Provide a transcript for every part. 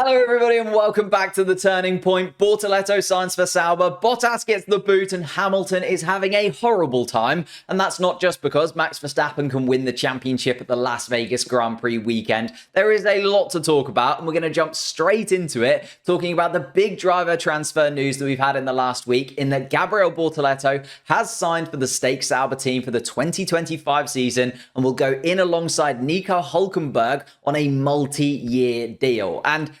Hello everybody and welcome back to The Turning Point. Bortoleto signs for Sauber, Bottas gets the boot and Hamilton is having a horrible time. And that's not just because Max Verstappen can win the championship at the Las Vegas Grand Prix weekend. There is a lot to talk about and we're going to jump straight into it, talking about the big driver transfer news that we've had in the last week, in that Gabriel Bortoleto has signed for the Stake Sauber team for the 2025 season and will go in alongside Nico Hülkenberg on a multi-year deal. And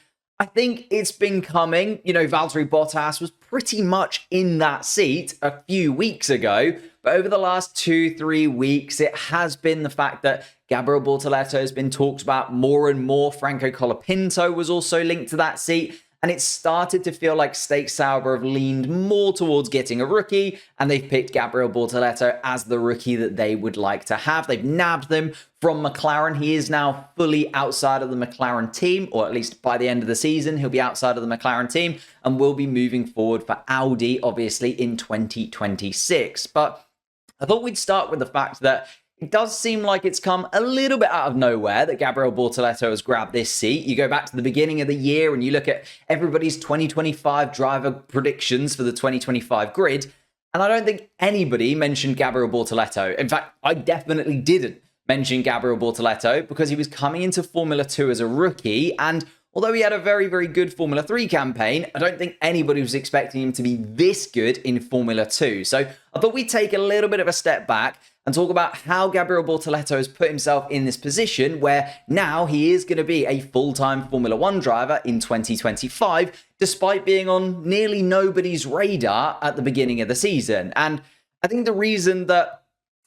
I think it's been coming. You know, Valtteri Bottas was pretty much in that seat a few weeks ago, but over the last 2-3 weeks, it has been the fact that Gabriel Bortoleto has been talked about more and more. Franco Colapinto was also linked to that seat. And it started to feel like Stake Sauber have leaned more towards getting a rookie, and they've picked Gabriel Bortoleto as the rookie that they would like to have. They've nabbed them from McLaren. He is now fully outside of the McLaren team, or at least by the end of the season, he'll be outside of the McLaren team and will be moving forward for Audi, obviously, in 2026. But I thought we'd start with the fact that it does seem like it's come a little bit out of nowhere that Gabriel Bortoleto has grabbed this seat. You go back to the beginning of the year and you look at everybody's 2025 driver predictions for the 2025 grid, and I don't think anybody mentioned Gabriel Bortoleto. In fact, I definitely didn't mention Gabriel Bortoleto because he was coming into Formula 2 as a rookie, and although he had a very, very good Formula 3 campaign, I don't think anybody was expecting him to be this good in Formula 2. So I thought we'd take a little bit of a step back and talk about how Gabriel Bortoleto has put himself in this position where now he is going to be a full-time Formula 1 driver in 2025, despite being on nearly nobody's radar at the beginning of the season. And I think the reason that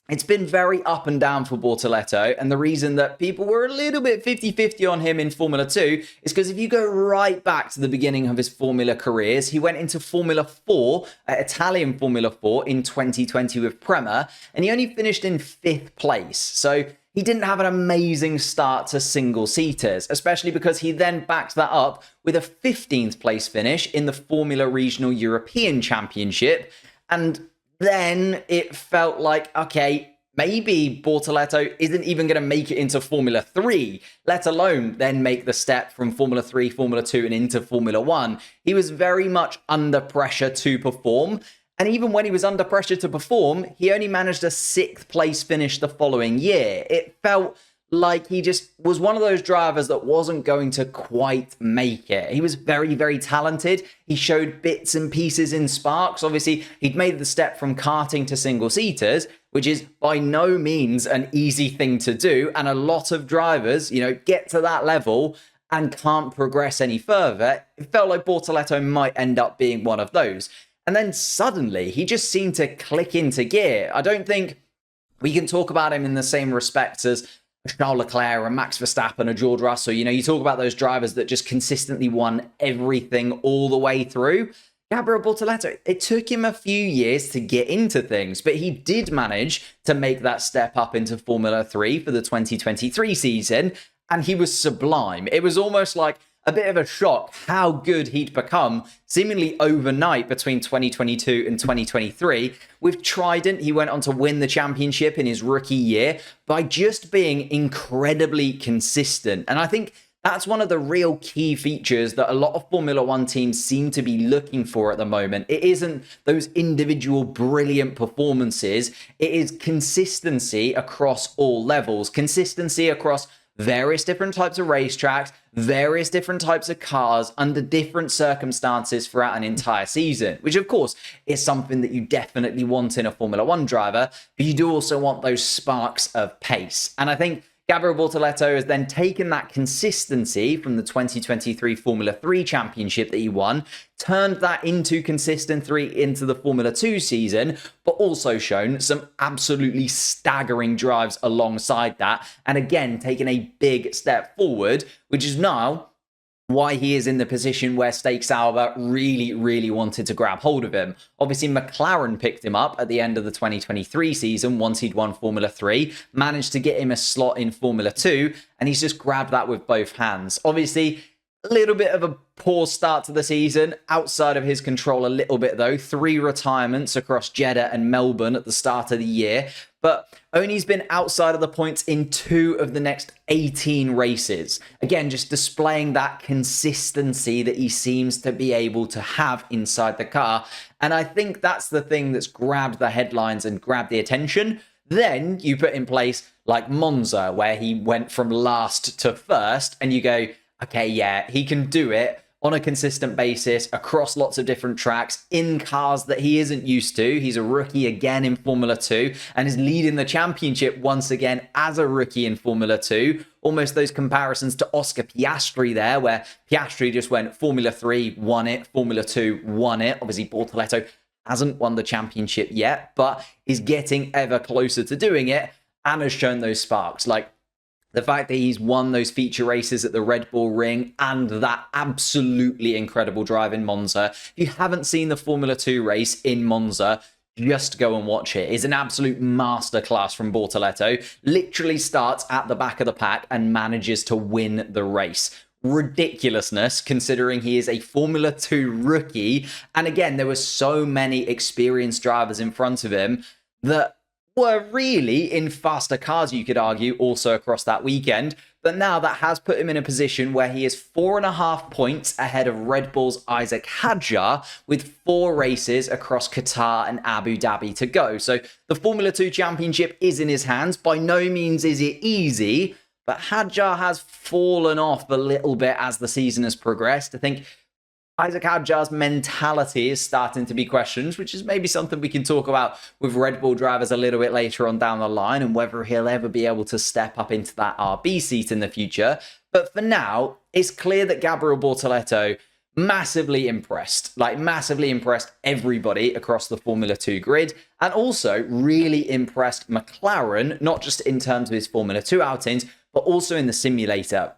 it's been very up and down for Bortoleto, and the reason that people were a little bit 50-50 on him in Formula 2 is because if you go right back to the beginning of his Formula careers, he went into Formula 4, Italian Formula 4 in 2020 with Prema, and he only finished in 5th place. So he didn't have an amazing start to single-seaters, especially because he then backed that up with a 15th place finish in the Formula Regional European Championship. And then it felt like, okay, maybe Bortoleto isn't even going to make it into Formula 3, let alone then make the step from Formula 3, Formula 2 and into Formula 1. He was very much under pressure to perform. And even when he was under pressure to perform, he only managed a 6th place finish the following year. It felt like he just was one of those drivers that wasn't going to quite make it. He was very, very talented. He showed bits and pieces in Sparks. Obviously, he'd made the step from karting to single-seaters, which is by no means an easy thing to do. And a lot of drivers, you know, get to that level and can't progress any further. It felt like Bortoleto might end up being one of those. And then suddenly, he just seemed to click into gear. I don't think we can talk about him in the same respects as Charles Leclerc and Max Verstappen or George Russell. You know, you talk about those drivers that just consistently won everything all the way through. Gabriel Bortoleto, it took him a few years to get into things, but he did manage to make that step up into Formula 3 for the 2023 season, and he was sublime. It was almost like a bit of a shock how good he'd become seemingly overnight between 2022 and 2023. With Trident, he went on to win the championship in his rookie year by just being incredibly consistent. And I think that's one of the real key features that a lot of Formula 1 teams seem to be looking for at the moment. It isn't those individual brilliant performances. It is consistency across all levels, consistency across various different types of racetracks, various different types of cars under different circumstances throughout an entire season, which of course is something that you definitely want in a Formula 1 driver, but you do also want those sparks of pace. And I think Gabriel Bortoleto has then taken that consistency from the 2023 Formula 3 championship that he won, turned that into consistency into the Formula 2 season, but also shown some absolutely staggering drives alongside that. And again, taken a big step forward, which is now why he is in the position where Stake Sauber really, really wanted to grab hold of him. Obviously, McLaren picked him up at the end of the 2023 season once he'd won Formula 3, managed to get him a slot in Formula 2, and he's just grabbed that with both hands. Obviously, a little bit of a poor start to the season, outside of his control a little bit though. 3 retirements across Jeddah and Melbourne at the start of the year. but only's been outside of the points in 2 of the next 18 races. Again, just displaying that consistency that he seems to be able to have inside the car. And I think that's the thing that's grabbed the headlines and grabbed the attention. Then you put in place like Monza, where he went from last to first, and you go, okay, yeah, he can do it on a consistent basis across lots of different tracks in cars that he isn't used to. He's a rookie again in Formula 2 and is leading the championship once again as a rookie in Formula 2. Almost those comparisons to Oscar Piastri there, where Piastri just went Formula 3, won it, Formula 2, won it. Obviously, Bortoleto hasn't won the championship yet, but is getting ever closer to doing it and has shown those sparks. Like, the fact that he's won those feature races at the Red Bull Ring and that absolutely incredible drive in Monza. If you haven't seen the Formula 2 race in Monza, just go and watch it. It's an absolute masterclass from Bortoleto. Literally starts at the back of the pack and manages to win the race. Ridiculousness considering he is a Formula 2 rookie. And again, there were so many experienced drivers in front of him that were really in faster cars, you could argue, also across that weekend. But now that has put him in a position where he is 4.5 points ahead of Red Bull's Isaac Hadjar with 4 races across Qatar and Abu Dhabi to go. So the Formula 2 championship is in his hands. By no means is it easy, but Hadjar has fallen off a little bit as the season has progressed. I think Isaac Hadjar's mentality is starting to be questioned, which is maybe something we can talk about with Red Bull drivers a little bit later on down the line, and whether he'll ever be able to step up into that RB seat in the future. But for now, it's clear that Gabriel Bortoleto massively impressed everybody across the Formula 2 grid, and also really impressed McLaren, not just in terms of his Formula 2 outings, but also in the simulator,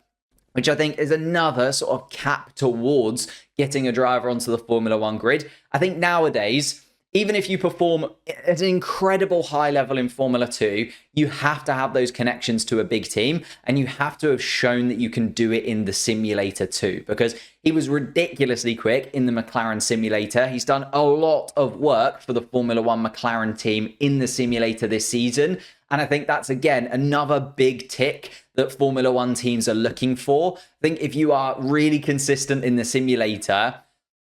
which I think is another sort of cap towards getting a driver onto the Formula 1 grid. I think nowadays, even if you perform at an incredible high level in Formula 2, you have to have those connections to a big team, and you have to have shown that you can do it in the simulator too, because he was ridiculously quick in the McLaren simulator. He's done a lot of work for the Formula 1 McLaren team in the simulator this season. And I think that's, again, another big tick that Formula 1 teams are looking for. I think if you are really consistent in the simulator,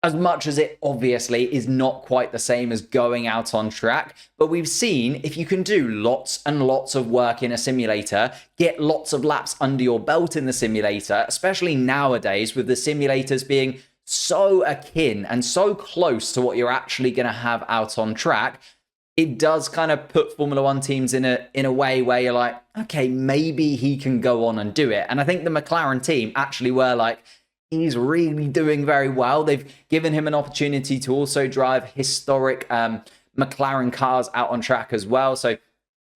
as much as it obviously is not quite the same as going out on track, but we've seen if you can do lots and lots of work in a simulator, get lots of laps under your belt in the simulator, especially nowadays with the simulators being so akin and so close to what you're actually going to have out on track, it does kind of put Formula 1 teams in a way where you're like, okay, maybe he can go on and do it. And I think the McLaren team actually were like, he's really doing very well. They've given him an opportunity to also drive historic McLaren cars out on track as well. So I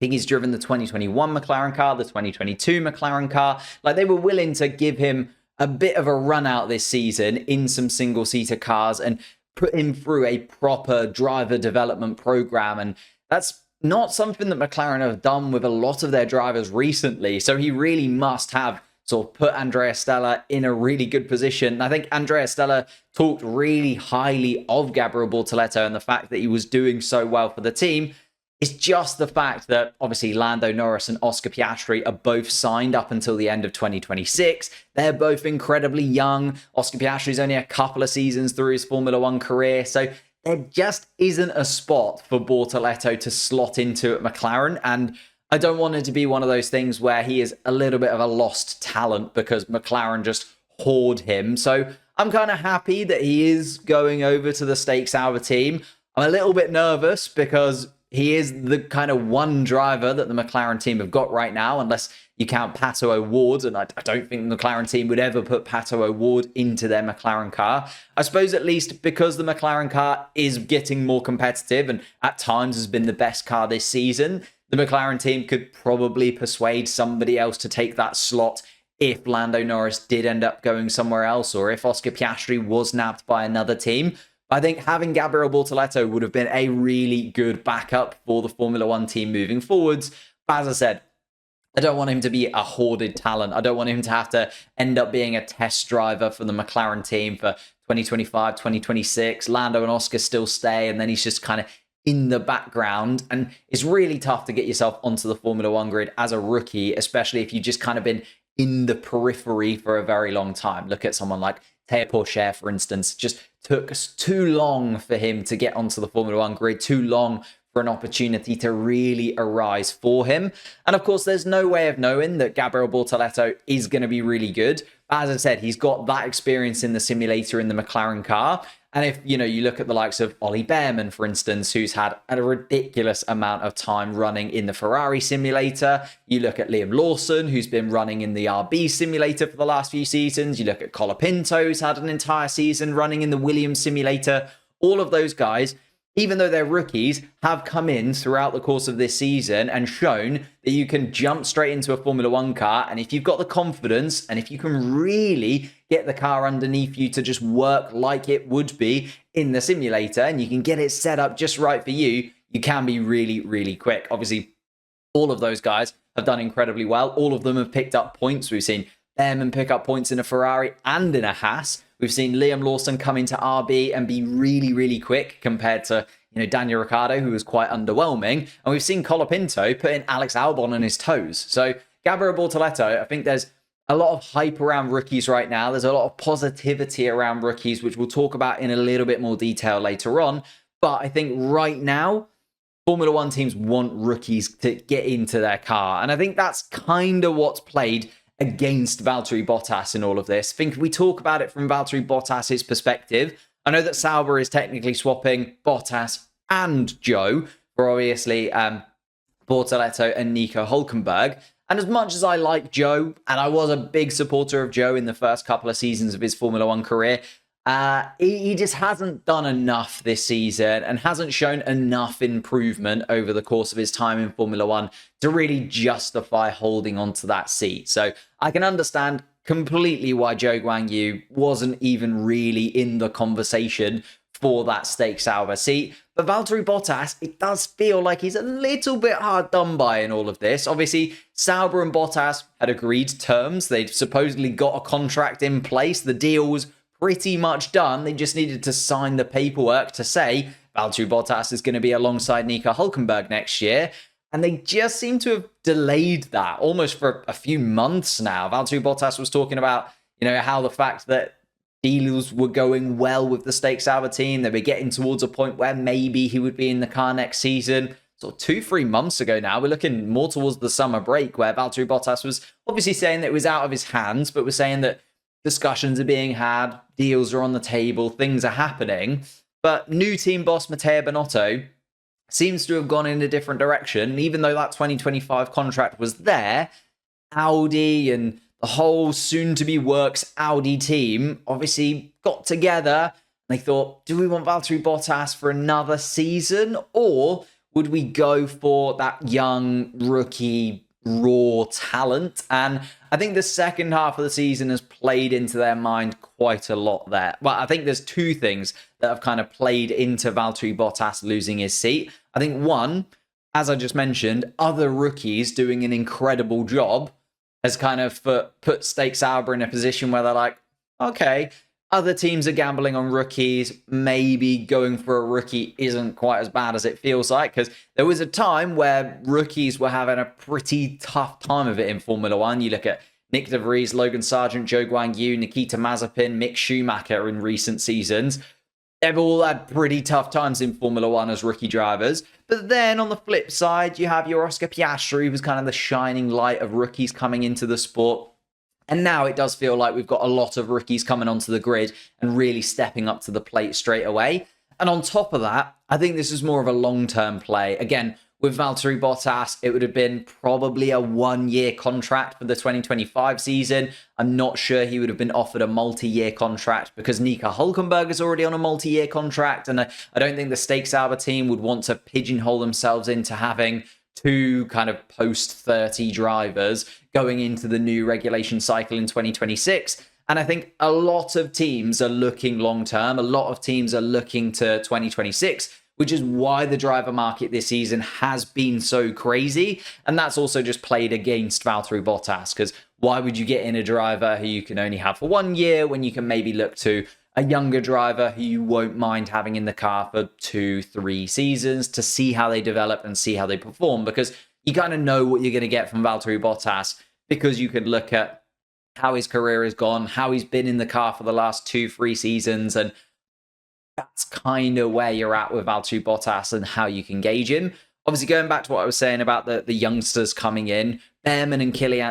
think he's driven the 2021 McLaren car, the 2022 McLaren car. Like, they were willing to give him a bit of a run out this season in some single-seater cars and put him through a proper driver development program. And that's not something that McLaren have done with a lot of their drivers recently. So he really must have sort of put Andrea Stella in a really good position. And I think Andrea Stella talked really highly of Gabriel Bortoleto and the fact that he was doing so well for the team. It's just the fact that obviously Lando Norris and Oscar Piastri are both signed up until the end of 2026. They're both incredibly young. Oscar Piastri's only a couple of seasons through his Formula 1 career. So there just isn't a spot for Bortoleto to slot into at McLaren. And I don't want it to be one of those things where he is a little bit of a lost talent because McLaren just hoard him. So I'm kind of happy that he is going over to the Stake Sauber team. I'm a little bit nervous because he is the kind of one driver that the McLaren team have got right now, unless you count Pato O'Ward, and I don't think the McLaren team would ever put Pato O'Ward into their McLaren car. I suppose at least because the McLaren car is getting more competitive and at times has been the best car this season, the McLaren team could probably persuade somebody else to take that slot if Lando Norris did end up going somewhere else, or if Oscar Piastri was nabbed by another team. I think having Gabriel Bortoleto would have been a really good backup for the Formula 1 team moving forwards. But as I said, I don't want him to be a hoarded talent. I don't want him to have to end up being a test driver for the McLaren team for 2025, 2026. Lando and Oscar still stay, and then he's just kind of in the background. And it's really tough to get yourself onto the Formula One grid as a rookie, especially if you've just kind of been in the periphery for a very long time. Look at someone like Teo Pourchaire, for instance. Just took us too long for him to get onto the Formula One grid, too long for an opportunity to really arise for him. And of course, there's no way of knowing that Gabriel Bortoleto is going to be really good. As I said, he's got that experience in the simulator in the McLaren car. And if, you look at the likes of Ollie Behrman, for instance, who's had a ridiculous amount of time running in the Ferrari simulator. You look at Liam Lawson, who's been running in the RB simulator for the last few seasons. You look at Colapinto, who's had an entire season running in the Williams simulator. All of those guys, even though they're rookies, have come in throughout the course of this season and shown that you can jump straight into a Formula One car. And if you've got the confidence and if you can really get the car underneath you to just work like it would be in the simulator and you can get it set up just right for you, you can be really, really quick. Obviously, all of those guys have done incredibly well. All of them have picked up points. We've seen Behrman pick up points in a Ferrari and in a Haas. We've seen Liam Lawson come into RB and be really, really quick compared to, Daniel Ricciardo, who was quite underwhelming. And we've seen Colapinto putting Alex Albon on his toes. So Gabriel Bortoleto, I think there's a lot of hype around rookies right now. There's a lot of positivity around rookies, which we'll talk about in a little bit more detail later on. But I think right now, Formula One teams want rookies to get into their car. And I think that's kind of what's played against Valtteri Bottas in all of this. I think we talk about it from Valtteri Bottas's perspective. I know that Sauber is technically swapping Bottas and Zhou for obviously Bortoleto and Nico Hülkenberg. And as much as I like Zhou, and I was a big supporter of Zhou in the first couple of seasons of his Formula One career, he just hasn't done enough this season and hasn't shown enough improvement over the course of his time in Formula One to really justify holding onto that seat. So I can understand completely why Zhou Guanyu wasn't even really in the conversation for that Stake Sauber seat. But Valtteri Bottas, it does feel like he's a little bit hard done by in all of this. Obviously, Sauber and Bottas had agreed terms. They'd supposedly got a contract in place. The deal was pretty much done. They just needed to sign the paperwork to say Valtteri Bottas is going to be alongside Nico Hülkenberg next year. And they just seem to have delayed that almost for a few months now. Valtteri Bottas was talking about, how the fact that deals were going well with the Stake Sauber team. They were getting towards a point where maybe he would be in the car next season. So 2-3 months ago now, we're looking more towards the summer break where Valtteri Bottas was obviously saying that it was out of his hands, but was saying that discussions are being had, deals are on the table, things are happening. But new team boss Matteo Binotto seems to have gone in a different direction. And even though that 2025 contract was there, Audi and the whole soon-to-be works Audi team obviously got together. And they thought, do we want Valtteri Bottas for another season? Or would we go for that young rookie raw talent? And I think the second half of the season has played into their mind quite a lot there. Well, I think there's two things that have kind of played into Valtteri Bottas losing his seat. I think one, as I just mentioned, other rookies doing an incredible job has kind of put Stake Sauber in a position where they're like, okay, other teams are gambling on rookies. Maybe going for a rookie isn't quite as bad as it feels like, because there was a time where rookies were having a pretty tough time of it in Formula One. You look at Nick De Vries, Logan Sargent, Zhou Guanyu, Nikita Mazepin, Mick Schumacher in recent seasons. They've all had pretty tough times in Formula One as rookie drivers. But then on the flip side, you have your Oscar Piastri, who's kind of the shining light of rookies coming into the sport. And now it does feel like we've got a lot of rookies coming onto the grid and really stepping up to the plate straight away. And on top of that, I think this is more of a long-term play. Again, with Valtteri Bottas, it would have been probably a one-year contract for the 2025 season. I'm not sure he would have been offered a multi-year contract because Nico Hülkenberg is already on a multi-year contract. And I don't think the Stake Sauber team would want to pigeonhole themselves into having two kind of post-30 drivers going into the new regulation cycle in 2026. And I think a lot of teams are looking long-term. A lot of teams are looking to 2026 which is why the driver market this season has been so crazy. And that's also just played against Valtteri Bottas, because why would you get in a driver who you can only have for 1 year when you can maybe look to a younger driver who you won't mind having in the car for 2-3 seasons to see how they develop and see how they perform, because you kind of know what you're going to get from Valtteri Bottas, because you could look at how his career has gone, how he's been in the car for the last 2-3 seasons, and that's kind of where you're at with Valtteri Bottas and how you can gauge him. Obviously, going back to what I was saying about the youngsters coming in, Behrman and Kimi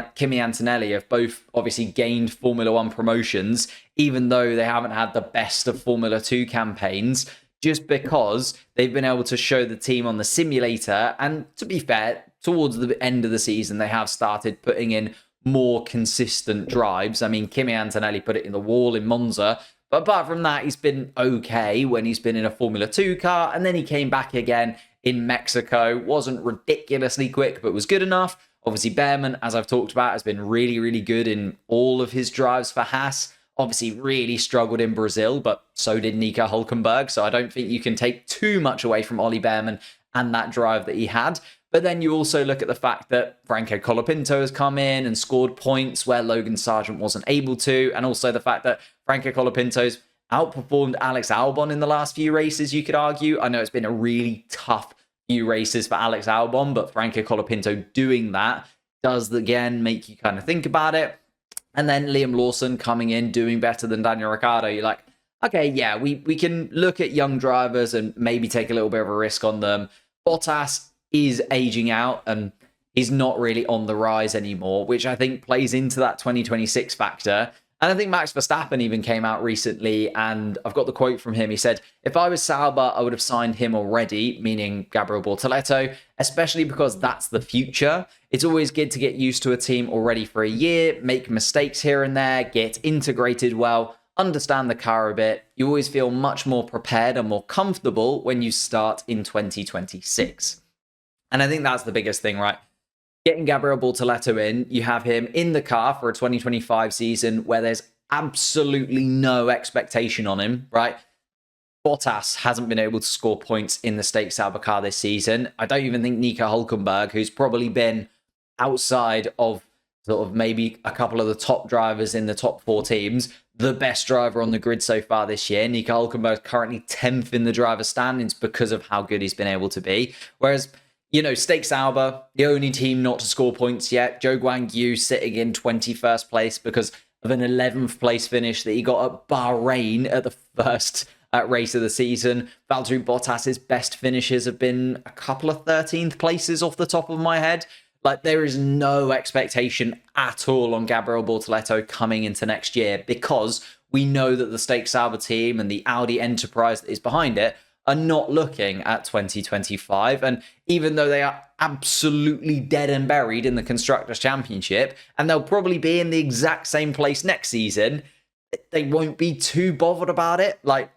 Antonelli have both obviously gained Formula 1 promotions, even though they haven't had the best of Formula 2 campaigns, just because they've been able to show the team on the simulator. And to be fair, towards the end of the season, they have started putting in more consistent drives. I mean, Kimi Antonelli put it in the wall in Monza, but apart from that, he's been okay when he's been in a Formula 2 car, and then he came back again in Mexico. Wasn't ridiculously quick, but was good enough. Obviously, Behrman, as I've talked about, has been really, really good in all of his drives for Haas. Obviously, really struggled in Brazil, but so did Nico Hülkenberg, so I don't think you can take too much away from Ollie Behrman and that drive that he had. But then you also look at the fact that Franco Colapinto has come in and scored points where Logan Sargent wasn't able to, and also the fact that Franco Colapinto's outperformed Alex Albon in the last few races, you could argue. I know it's been a really tough few races for Alex Albon, but Franco Colapinto doing that does, again, make you kind of think about it. And then Liam Lawson coming in, doing better than Daniel Ricciardo. You're like, okay, yeah, we can look at young drivers and maybe take a little bit of a risk on them. Bottas is aging out and he's not really on the rise anymore, which I think plays into that 2026 factor. And I think Max Verstappen even came out recently, and I've got the quote from him. He said, "If I was Sauber, I would have signed him already," meaning Gabriel Bortoleto, especially because that's the future. It's always good to get used to a team already for a year, make mistakes here and there, get integrated well, understand the car a bit. You always feel much more prepared and more comfortable when you start in 2026. And I think that's the biggest thing, right? Getting Gabriel Bortoleto in, you have him in the car for a 2025 season where there's absolutely no expectation on him, right? Bottas hasn't been able to score points in the Stake Sauber car this season. I don't even think Nico Hülkenberg, who's probably been outside of sort of maybe a couple of the top drivers in the top 4 teams, the best driver on the grid so far this year. Nico Hülkenberg is currently 10th in the driver's standings because of how good he's been able to be. Whereas, you know, Stake Sauber, the only team not to score points yet. Zhou Guanyu sitting in 21st place because of an 11th place finish that he got at Bahrain at the first race of the season. Valtteri Bottas's best finishes have been a couple of 13th places off the top of my head. Like, there is no expectation at all on Gabriel Bortoleto coming into next year, because we know that the Stake Sauber team and the Audi enterprise that is behind it are not looking at 2025. And even though they are absolutely dead and buried in the Constructors Championship, and they'll probably be in the exact same place next season, they won't be too bothered about it. Like,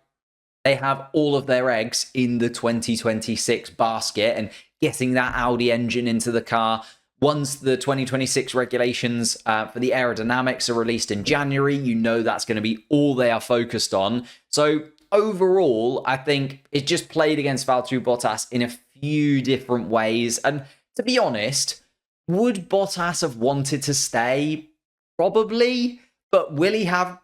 they have all of their eggs in the 2026 basket, and getting that Audi engine into the car. Once the 2026 regulations for the aerodynamics are released in January, you know that's going to be all they are focused on. So overall, I think it just played against Valtteri Bottas in a few different ways. And to be honest, would Bottas have wanted to stay? Probably. But will he have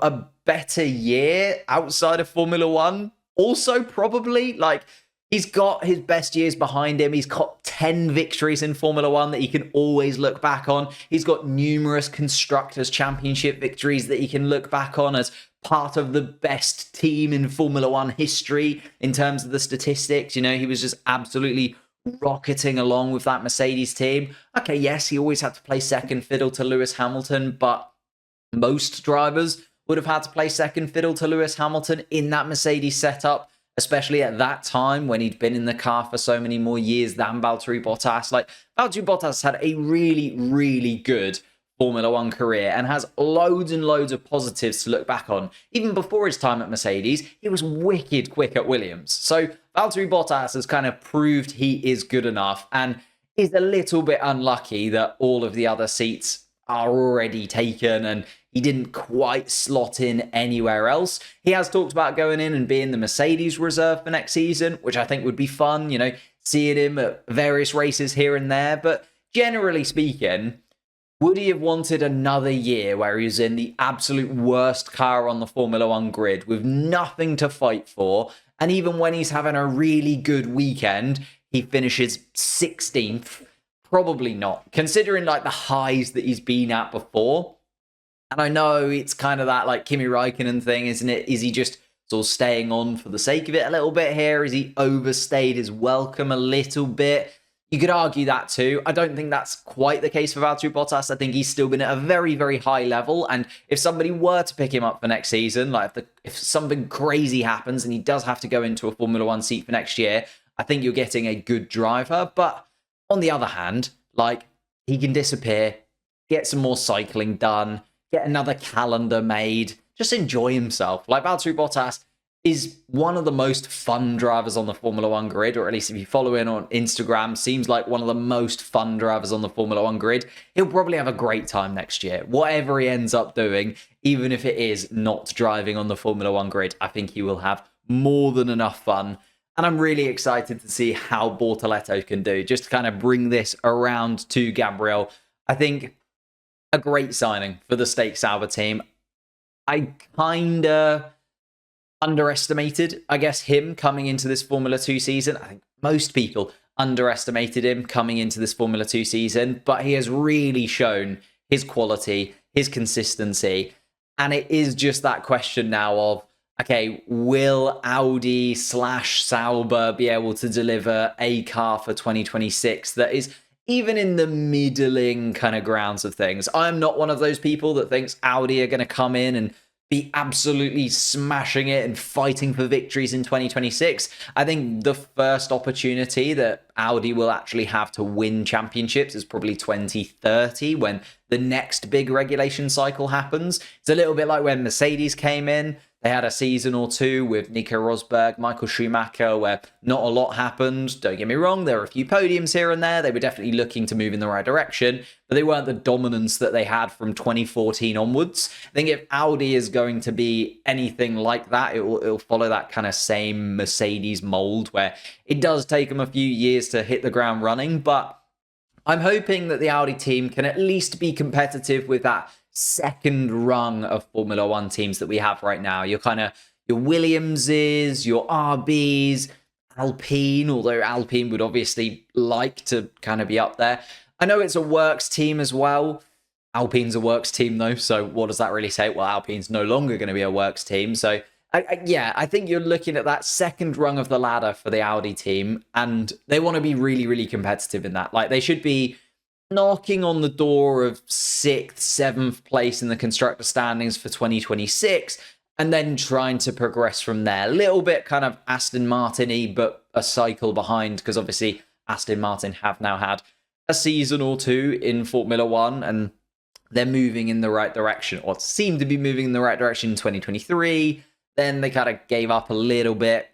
a better year outside of Formula 1? Also, probably. Like, he's got his best years behind him. He's got 10 victories in Formula 1 that he can always look back on. He's got numerous Constructors' Championship victories that he can look back on as part of the best team in Formula 1 history in terms of the statistics. You know, he was just absolutely rocketing along with that Mercedes team. Okay, yes, he always had to play second fiddle to Lewis Hamilton, but most drivers would have had to play second fiddle to Lewis Hamilton in that Mercedes setup, especially at that time when he'd been in the car for so many more years than Valtteri Bottas. Like, Valtteri Bottas had a really, really good Formula 1 career and has loads and loads of positives to look back on. Even before his time at Mercedes, he was wicked quick at Williams. So Valtteri Bottas has kind of proved he is good enough, and is a little bit unlucky that all of the other seats are already taken and he didn't quite slot in anywhere else. He has talked about going in and being the Mercedes reserve for next season, which I think would be fun, you know, seeing him at various races here and there. But generally speaking, would he have wanted another year where he was in the absolute worst car on the Formula One grid with nothing to fight for? And even when he's having a really good weekend, he finishes 16th. Probably not, considering like the highs that he's been at before. And I know it's kind of that like Kimi Räikkönen thing, isn't it? Is he just sort of staying on for the sake of it a little bit here? Is he overstayed his welcome a little bit? You could argue that too. I don't think that's quite the case for Valtteri Bottas. I think he's still been at a very, very high level. And if somebody were to pick him up for next season, like if something crazy happens and he does have to go into a Formula One seat for next year, I think you're getting a good driver. But on the other hand, like, he can disappear, get some more cycling done, get another calendar made, just enjoy himself. Like, Valtteri Bottas is one of the most fun drivers on the Formula One grid, or at least if you follow him on Instagram, seems like one of the most fun drivers on the Formula One grid. He'll probably have a great time next year. Whatever he ends up doing, even if it is not driving on the Formula One grid, I think he will have more than enough fun. And I'm really excited to see how Bortoleto can do, just to kind of bring this around to Gabriel. I think a great signing for the Stake Sauber team. I kind of underestimated, I guess, him coming into this Formula 2 season. I think most people underestimated him coming into this Formula 2 season, but he has really shown his quality, his consistency. And it is just that question now of, okay, will Audi / Sauber be able to deliver a car for 2026 that is even in the middling kind of grounds of things? I'm not one of those people that thinks Audi are going to come in and be absolutely smashing it and fighting for victories in 2026. I think the first opportunity that Audi will actually have to win championships is probably 2030, when the next big regulation cycle happens. It's a little bit like when Mercedes came in. They had a season or two with Nico Rosberg, Michael Schumacher, where not a lot happened. Don't get me wrong, there were a few podiums here and there. They were definitely looking to move in the right direction, but they weren't the dominance that they had from 2014 onwards. I think if Audi is going to be anything like that, it'll follow that kind of same Mercedes mold, where it does take them a few years to hit the ground running, but I'm hoping that the Audi team can at least be competitive with that second rung of Formula One teams that we have right now. Your Williamses, your RBs, Alpine, although Alpine would obviously like to kind of be up there. I know it's a works team as well. Alpine's a works team though, so what does that really say? Well, Alpine's no longer going to be a works team, so I think you're looking at that second rung of the ladder for the Audi team, and they want to be really, really competitive in that. Like, they should be knocking on the door of 6th, 7th place in the constructor standings for 2026, and then trying to progress from there. A little bit kind of Aston Martin-y, but a cycle behind, because obviously Aston Martin have now had a season or two in Formula One, and they're moving in the right direction, or seem to be moving in the right direction in 2023. Then they kind of gave up a little bit,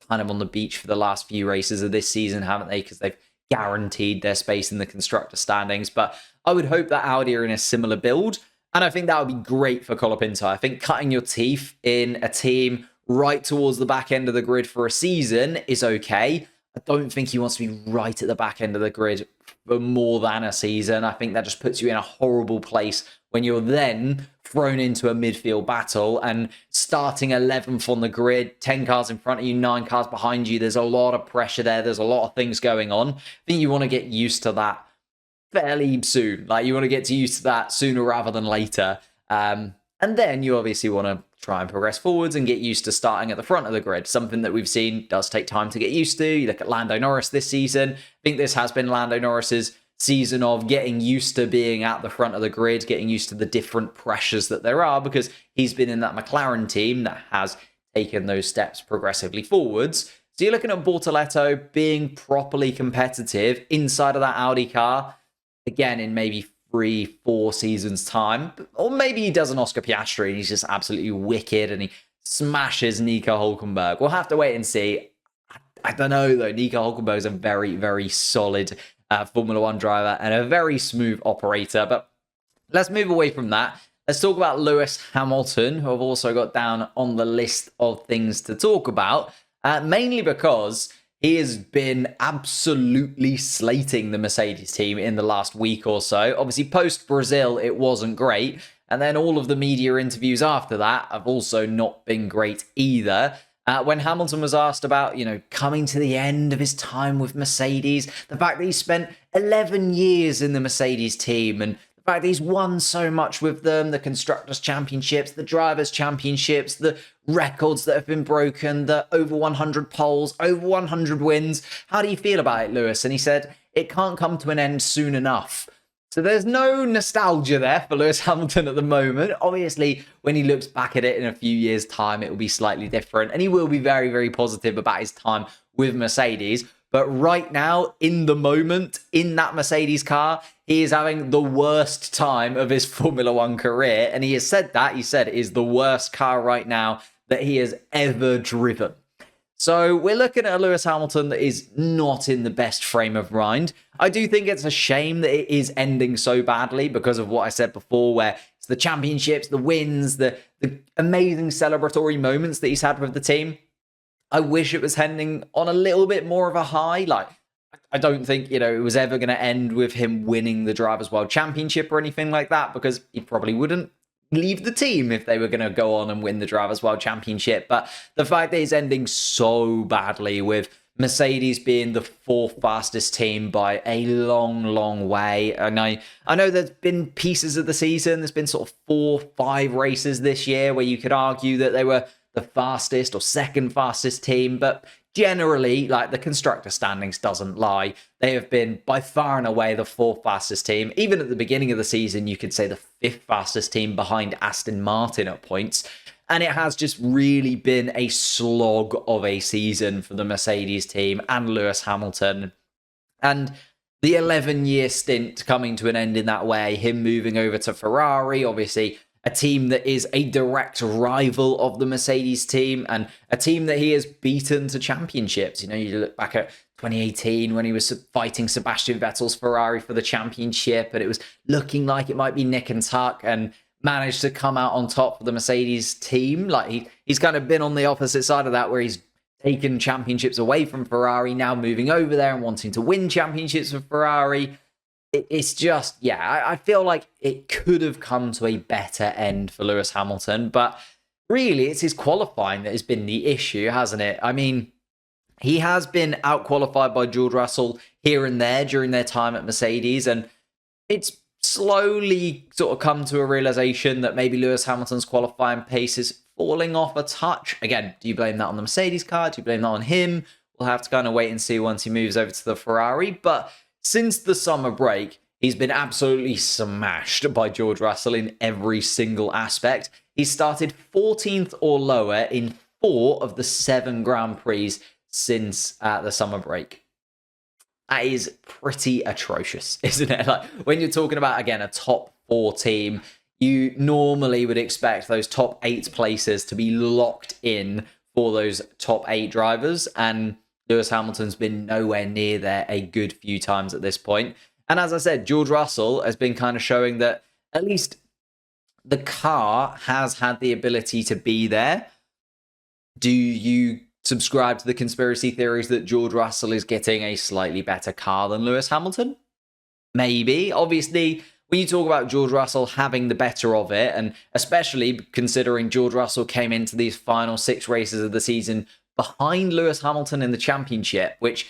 kind of on the beach for the last few races of this season, haven't they? Because they've guaranteed their space in the constructor standings. But I would hope that Audi are in a similar build, and I think that would be great for Colapinto. I think cutting your teeth in a team right towards the back end of the grid for a season is okay. I don't think he wants to be right at the back end of the grid for more than a season. I think that just puts you in a horrible place when you're then thrown into a midfield battle and starting 11th on the grid, 10 cars in front of you, 9 cars behind you. There's a lot of pressure there. There's a lot of things going on. I think you want to get used to that fairly soon. Like, you want to get used to that sooner rather than later. And then you obviously want to try and progress forwards and get used to starting at the front of the grid. Something that we've seen does take time to get used to. You look at Lando Norris this season. I think this has been Lando Norris's season of getting used to being at the front of the grid, getting used to the different pressures that there are, because he's been in that McLaren team that has taken those steps progressively forwards. So you're looking at Bortoleto being properly competitive inside of that Audi car, again, in maybe 3-4 seasons time. Or maybe he does an Oscar Piastri and he's just absolutely wicked and he smashes Nico Hülkenberg. We'll have to wait and see. I don't know though. Nico Hülkenberg is a very, very solid Formula One driver and a very smooth operator. But let's move away from that. Let's talk about Lewis Hamilton, who I've also got down on the list of things to talk about, mainly because he has been absolutely slating the Mercedes team in the last week or so. Obviously, post-Brazil, it wasn't great. And then all of the media interviews after that have also not been great either. When Hamilton was asked about, coming to the end of his time with Mercedes, the fact that he spent 11 years in the Mercedes team, and the fact that he's won so much with them, the Constructors Championships, the Drivers Championships, the records that have been broken, the over 100 poles, over 100 wins. How do you feel about it, Lewis? And he said, it can't come to an end soon enough. So there's no nostalgia there for Lewis Hamilton at the moment. Obviously, when he looks back at it in a few years' time, it will be slightly different. And he will be very, very positive about his time with Mercedes. But right now, in the moment, in that Mercedes car, he is having the worst time of his Formula One career. And he has said that. He said it is the worst car right now that he has ever driven. So we're looking at a Lewis Hamilton that is not in the best frame of mind. I do think it's a shame that it is ending so badly because of what I said before, where it's the championships, the wins, the amazing celebratory moments that he's had with the team. I wish it was ending on a little bit more of a high. Like, I don't think, it was ever going to end with him winning the Drivers' World Championship or anything like that, because he probably wouldn't leave the team if they were going to go on and win the Drivers' World Championship. But the fact that it's ending so badly, with Mercedes being the fourth fastest team by a long, long way. And I know there's been pieces of the season, there's been sort of 4-5 races this year where you could argue that they were the fastest or second fastest team, but generally, like, the constructor standings doesn't lie. They have been by far and away the fourth fastest team. Even at the beginning of the season, you could say the fifth fastest team behind Aston Martin at points. And it has just really been a slog of a season for the Mercedes team and Lewis Hamilton. And the 11-year stint coming to an end in that way, him moving over to Ferrari, obviously a team that is a direct rival of the Mercedes team, and a team that he has beaten to championships. You look back at 2018 when he was fighting Sebastian Vettel's Ferrari for the championship, and it was looking like it might be nick and tuck, and managed to come out on top of the Mercedes team. Like, he's kind of been on the opposite side of that, where he's taken championships away from Ferrari, now moving over there and wanting to win championships with Ferrari. It's just, I feel like it could have come to a better end for Lewis Hamilton, but really it's his qualifying that has been the issue, hasn't it? I mean, he has been out-qualified by George Russell here and there during their time at Mercedes, and it's slowly sort of come to a realization that maybe Lewis Hamilton's qualifying pace is falling off a touch. Again, do you blame that on the Mercedes car? Do you blame that on him? We'll have to kind of wait and see once he moves over to the Ferrari, but since the summer break, he's been absolutely smashed by George Russell in every single aspect. He started 14th or lower in 4 of the 7 Grand Prix since the summer break. That is pretty atrocious, isn't it? Like, when you're talking about, again, a top 4 team, you normally would expect those top 8 places to be locked in for those top 8 drivers, and Lewis Hamilton's been nowhere near there a good few times at this point. And as I said, George Russell has been kind of showing that at least the car has had the ability to be there. Do you subscribe to the conspiracy theories that George Russell is getting a slightly better car than Lewis Hamilton? Maybe. Obviously, when you talk about George Russell having the better of it, and especially considering George Russell came into these final 6 races of the season behind Lewis Hamilton in the championship, which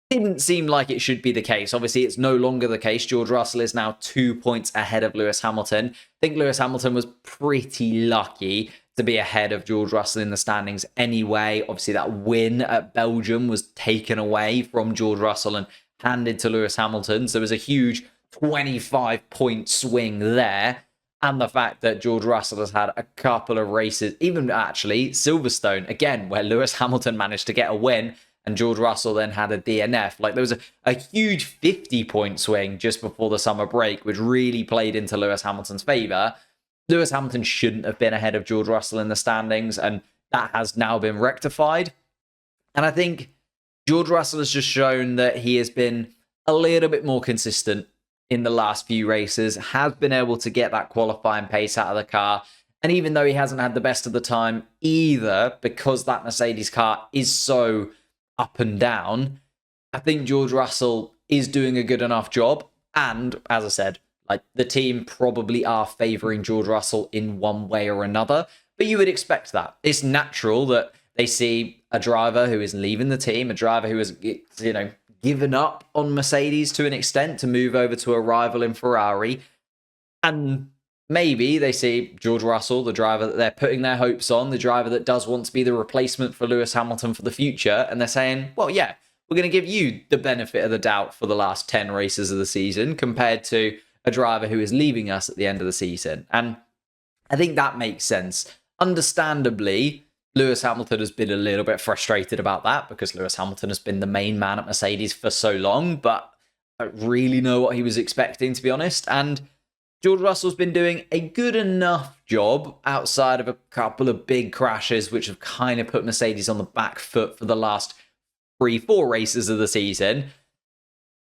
didn't seem like it should be the case. Obviously, it's no longer the case. George Russell is now 2 points ahead of Lewis Hamilton. I think Lewis Hamilton was pretty lucky to be ahead of George Russell in the standings anyway. Obviously, that win at Belgium was taken away from George Russell and handed to Lewis Hamilton. So there was a huge 25-point swing there. And the fact that George Russell has had a couple of races, even actually Silverstone, again, where Lewis Hamilton managed to get a win and George Russell then had a DNF. Like, there was a huge 50-point swing just before the summer break, which really played into Lewis Hamilton's favour. Lewis Hamilton shouldn't have been ahead of George Russell in the standings, and that has now been rectified. And I think George Russell has just shown that he has been a little bit more consistent in the last few races, has been able to get that qualifying pace out of the car. And even though he hasn't had the best of the time either, because that Mercedes car is so up and down, I think George Russell is doing a good enough job. And as I said, like, the team probably are favouring George Russell in one way or another. But you would expect that. It's natural that they see a driver who is leaving the team, a driver who has, given up on Mercedes to an extent to move over to a rival in Ferrari. And maybe they see George Russell, the driver that they're putting their hopes on, the driver that does want to be the replacement for Lewis Hamilton for the future. And they're saying, well, yeah, we're going to give you the benefit of the doubt for the last 10 races of the season compared to a driver who is leaving us at the end of the season. And I think that makes sense. Understandably, Lewis Hamilton has been a little bit frustrated about that because Lewis Hamilton has been the main man at Mercedes for so long, but I don't really know what he was expecting, to be honest. And George Russell's been doing a good enough job outside of a couple of big crashes, which have kind of put Mercedes on the back foot for the last 3-4 races of the season.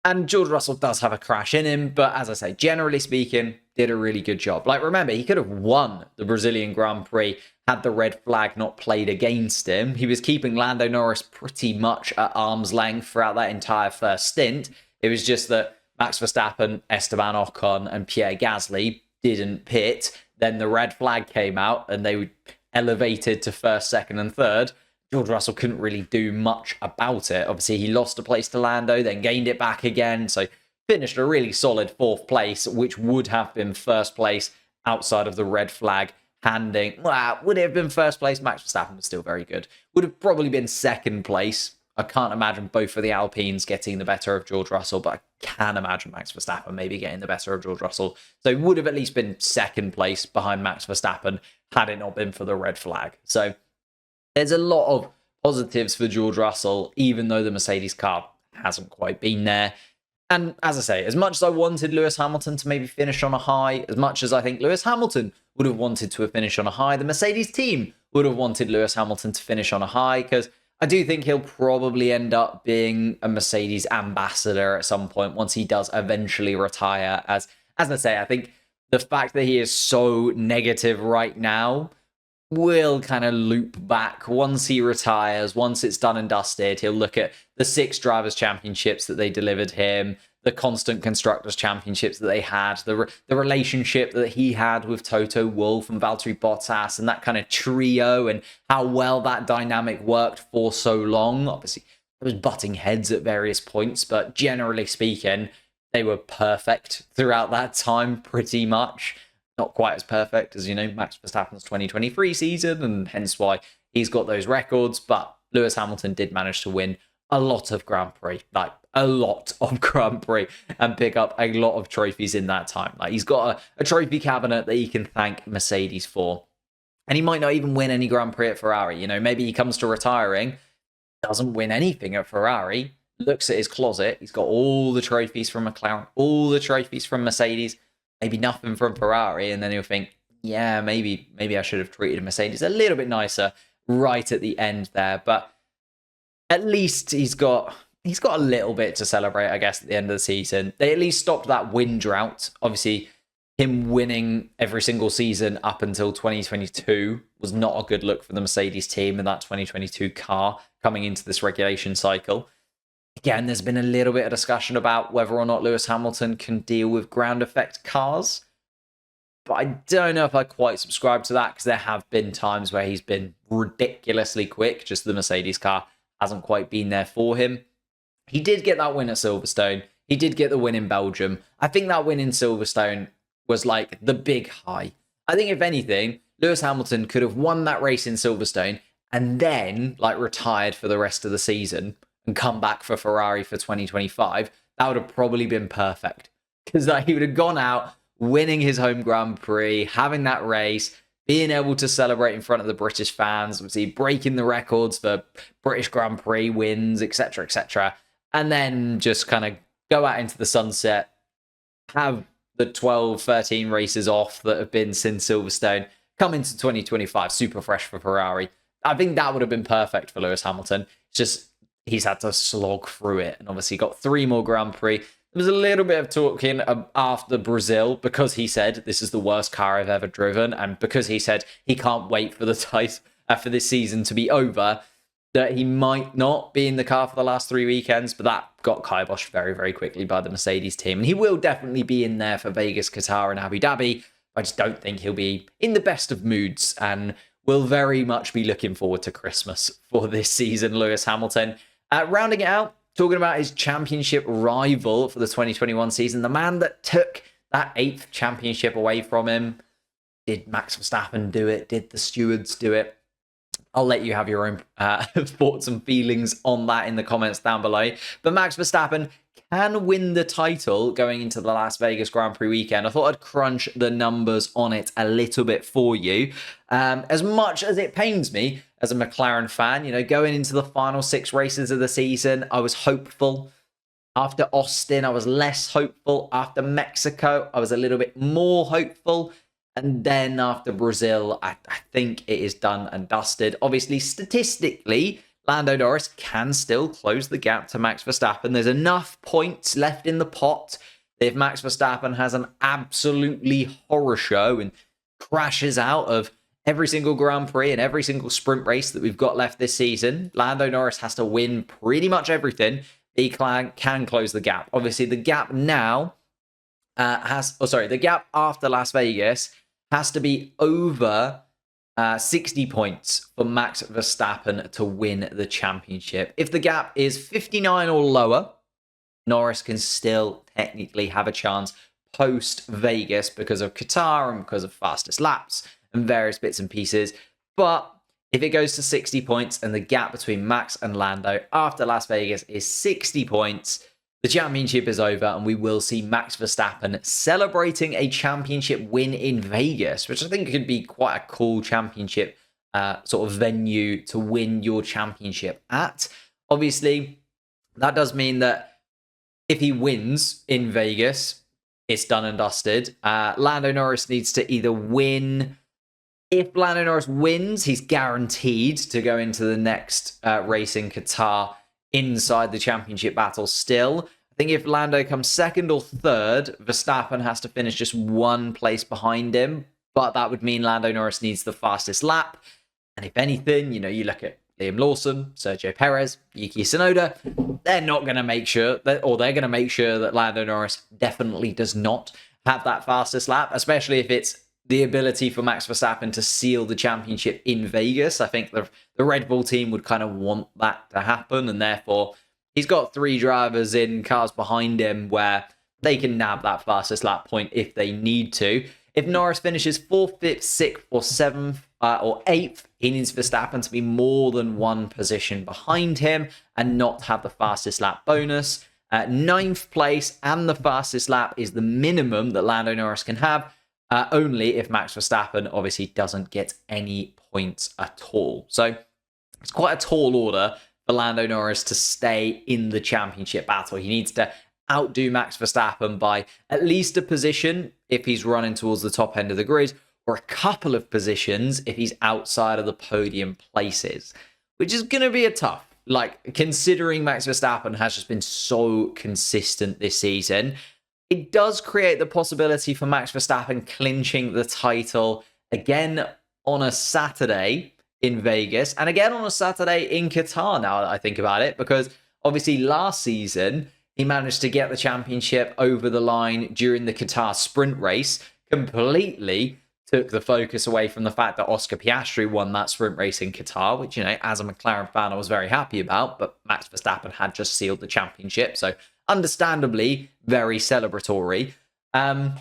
And George Russell does have a crash in him, but as I say, generally speaking, did a really good job. Like, remember, he could have won the Brazilian Grand Prix had the red flag not played against him. He was keeping Lando Norris pretty much at arm's length throughout that entire first stint. It was just that Max Verstappen, Esteban Ocon, and Pierre Gasly didn't pit. Then the red flag came out and they were elevated to first, second, and third. George Russell couldn't really do much about it. Obviously, he lost a place to Lando, then gained it back again. So finished a really solid 4th place, which would have been first place outside of the red flag handing. Well, would it have been first place? Max Verstappen was still very good. Would have probably been 2nd place. I can't imagine both of the Alpines getting the better of George Russell, but I can imagine Max Verstappen maybe getting the better of George Russell. So it would have at least been 2nd place behind Max Verstappen had it not been for the red flag. So there's a lot of positives for George Russell, even though the Mercedes car hasn't quite been there. And as I say, as much as I wanted Lewis Hamilton to maybe finish on a high, as much as I think Lewis Hamilton would have wanted to have finished on a high, the Mercedes team would have wanted Lewis Hamilton to finish on a high, because I do think he'll probably end up being a Mercedes ambassador at some point once he does eventually retire. As I say, I think the fact that he is so negative right now will kind of loop back once he retires, once it's done and dusted. He'll look at the 6 Drivers' Championships that they delivered him, the constant Constructors' Championships that they had, the relationship that he had with Toto Wolff and Valtteri Bottas, and that kind of trio, and how well that dynamic worked for so long. Obviously, there was butting heads at various points, but generally speaking, they were perfect throughout that time, pretty much. Not quite as perfect as, Max Verstappen's 2023 season, and hence why he's got those records. But Lewis Hamilton did manage to win a lot of Grand Prix, like a lot of Grand Prix, and pick up a lot of trophies in that time. Like, he's got a trophy cabinet that he can thank Mercedes for. And he might not even win any Grand Prix at Ferrari. Maybe he comes to retiring, doesn't win anything at Ferrari, looks at his closet, he's got all the trophies from McLaren, all the trophies from Mercedes, maybe nothing from Ferrari, and then he'll think, yeah, maybe I should have treated Mercedes a little bit nicer right at the end there. But at least he's got a little bit to celebrate, I guess, at the end of the season. They at least stopped that win drought. Obviously, him winning every single season up until 2022 was not a good look for the Mercedes team and that 2022 car coming into this regulation cycle. Again, there's been a little bit of discussion about whether or not Lewis Hamilton can deal with ground effect cars. But I don't know if I quite subscribe to that, because there have been times where he's been ridiculously quick, just the Mercedes car hasn't quite been there for him. He did get that win at Silverstone. He did get the win in Belgium. I think that win in Silverstone was like the big high. I think if anything, Lewis Hamilton could have won that race in Silverstone and then retired for the rest of the season and come back for Ferrari for 2025. That would have probably been perfect, because he would have gone out winning his home Grand Prix, having that race, being able to celebrate in front of the British fans, obviously breaking the records for British Grand Prix wins, etc., etc., and then just kind of go out into the sunset, have the 12, 13 races off that have been since Silverstone, come into 2025 super fresh for Ferrari. I think that would have been perfect for Lewis Hamilton. It's just he's had to slog through it, and obviously got 3 more Grand Prix. The There was a little bit of talking after Brazil because he said this is the worst car I've ever driven, and because he said he can't wait for the for this season to be over, that he might not be in the car for the last 3 weekends, but that got kiboshed very, very quickly by the Mercedes team. And he will definitely be in there for Vegas, Qatar, and Abu Dhabi. I just don't think he'll be in the best of moods, and will very much be looking forward to Christmas for this season, Lewis Hamilton. Rounding it out, talking about his championship rival for the 2021 season, the man that took that 8th championship away from him. Did Max Verstappen do it? Did the stewards do it? I'll let you have your own thoughts and feelings on that in the comments down below. But Max Verstappen can win the title going into the Las Vegas Grand Prix weekend. I thought I'd crunch the numbers on it a little bit for you. As much as it pains me as a McLaren fan, you know, going into the final 6 races of the season, I was hopeful. After Austin, I was less hopeful. After Mexico, I was a little bit more hopeful. And then after Brazil, I think it is done and dusted. Obviously, statistically, Lando Norris can still close the gap to Max Verstappen. There's enough points left in the pot that if Max Verstappen has an absolutely horror show and crashes out of every single Grand Prix and every single sprint race that we've got left this season, Lando Norris has to win pretty much everything. He can close the gap. Obviously, the gap now the gap after Las Vegas has to be over 60 points for Max Verstappen to win the championship. If the gap is 59 or lower, Norris can still technically have a chance post-Vegas because of Qatar and because of fastest laps and various bits and pieces. But if it goes to 60 points and the gap between Max and Lando after Las Vegas is 60 points, the championship is over, and we will see Max Verstappen celebrating a championship win in Vegas, which I think could be quite a cool championship sort of venue to win your championship at. Obviously, that does mean that if he wins in Vegas, it's done and dusted. Lando Norris needs to either win. If Lando Norris wins, he's guaranteed to go into the next race in Qatar inside the championship battle still. I think if Lando comes second or third, Verstappen has to finish just 1 place behind him, but that would mean Lando Norris needs the fastest lap. And if anything, you know, you look at Liam Lawson, Sergio Perez, Yuki Tsunoda, they're not going to make sure that, or they're going to make sure that Lando Norris definitely does not have that fastest lap, especially if it's the ability for Max Verstappen to seal the championship in Vegas. I think the Red Bull team would kind of want that to happen, and therefore he's got 3 drivers in cars behind him where they can nab that fastest lap point if they need to. If Norris finishes 4th, 5th, 6th, or 7th, or 8th, he needs Verstappen to be more than 1 position behind him and not have the fastest lap bonus. 9th place and the fastest lap is the minimum that Lando Norris can have. Only if Max Verstappen obviously doesn't get any points at all. So it's quite a tall order for Lando Norris to stay in the championship battle. He needs to outdo Max Verstappen by at least a position if he's running towards the top end of the grid, or a couple of positions if he's outside of the podium places, which is going to be a tough. Like, considering Max Verstappen has just been so consistent this season, it does create the possibility for Max Verstappen clinching the title again on a Saturday in Vegas and again on a Saturday in Qatar, now that I think about it, because obviously last season he managed to get the championship over the line during the Qatar sprint race, completely took the focus away from the fact that Oscar Piastri won that sprint race in Qatar, which, you know, as a McLaren fan, I was very happy about, but Max Verstappen had just sealed the championship, so understandably very celebratory. But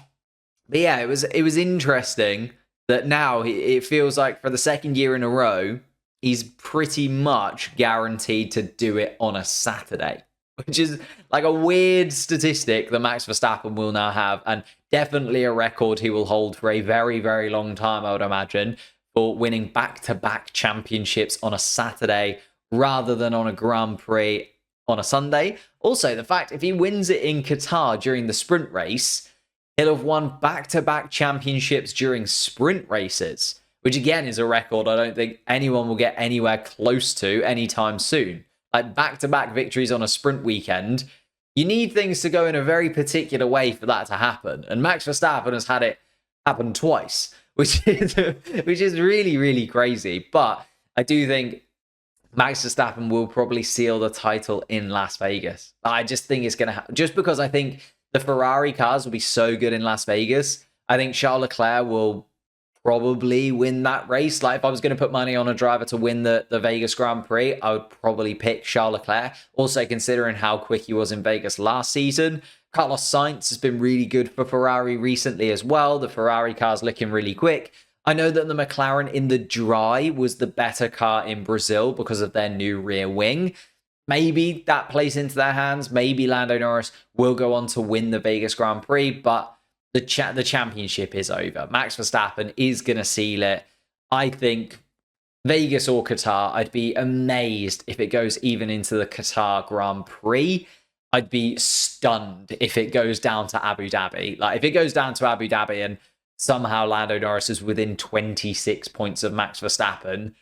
yeah, it was interesting that now it feels like for the 2nd year in a row, he's pretty much guaranteed to do it on a Saturday, which is like a weird statistic that Max Verstappen will now have, and definitely a record he will hold for a very, very long time, I would imagine, for winning back-to-back championships on a Saturday rather than on a Grand Prix on a Sunday. Also, the fact if he wins it in Qatar during the sprint race, he'll have won back-to-back championships during sprint races, which again is a record I don't think anyone will get anywhere close to anytime soon. Like, back-to-back victories on a sprint weekend, You need things to go in a very particular way for that to happen. And Max Verstappen has had it happen twice, which is really, really crazy. But I do think Max Verstappen will probably seal the title in Las Vegas. I just think it's going to happen. Just because I think the Ferrari cars will be so good in Las Vegas, I think Charles Leclerc will probably win that race. Like if I was going to put money on a driver to win the Vegas Grand Prix, I would probably pick Charles Leclerc. Also considering how quick he was in Vegas last season. Carlos Sainz has been really good for Ferrari recently as well. The Ferrari car's looking really quick. I know that the McLaren in the dry was the better car in Brazil because of their new rear wing. Maybe that plays into their hands. Maybe Lando Norris will go on to win the Vegas Grand Prix, but the championship is over. Max Verstappen is going to seal it. I think Vegas or Qatar, I'd be amazed if it goes even into the Qatar Grand Prix. I'd be stunned if it goes down to Abu Dhabi. Like if it goes down to Abu Dhabi and somehow Lando Norris is within 26 points of Max Verstappen,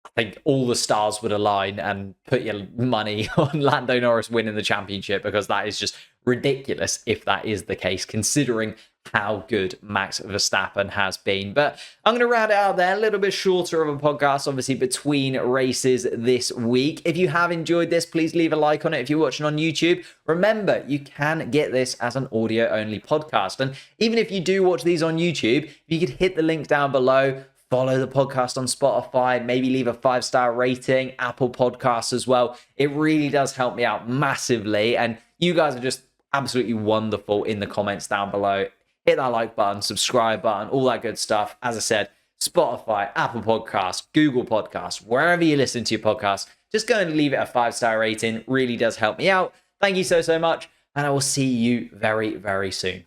I think all the stars would align and put your money on Lando Norris winning the championship, because that is just ridiculous if that is the case, considering how good Max Verstappen has been. But I'm going to round it out there. A little bit shorter of a podcast, obviously, between races this week. If you have enjoyed this, please leave a like on it if you're watching on YouTube. Remember, you can get this as an audio-only podcast. And even if you do watch these on YouTube, you could hit the link down below, follow the podcast on Spotify, maybe leave a 5-star rating, Apple Podcasts as well. It really does help me out massively. And you guys are just absolutely wonderful in the comments down below. Hit that like button, subscribe button, all that good stuff. As I said, Spotify, Apple Podcasts, Google Podcasts, wherever you listen to your podcast, just go and leave it a 5-star rating. Really does help me out. Thank you so much. And I will see you very, very soon.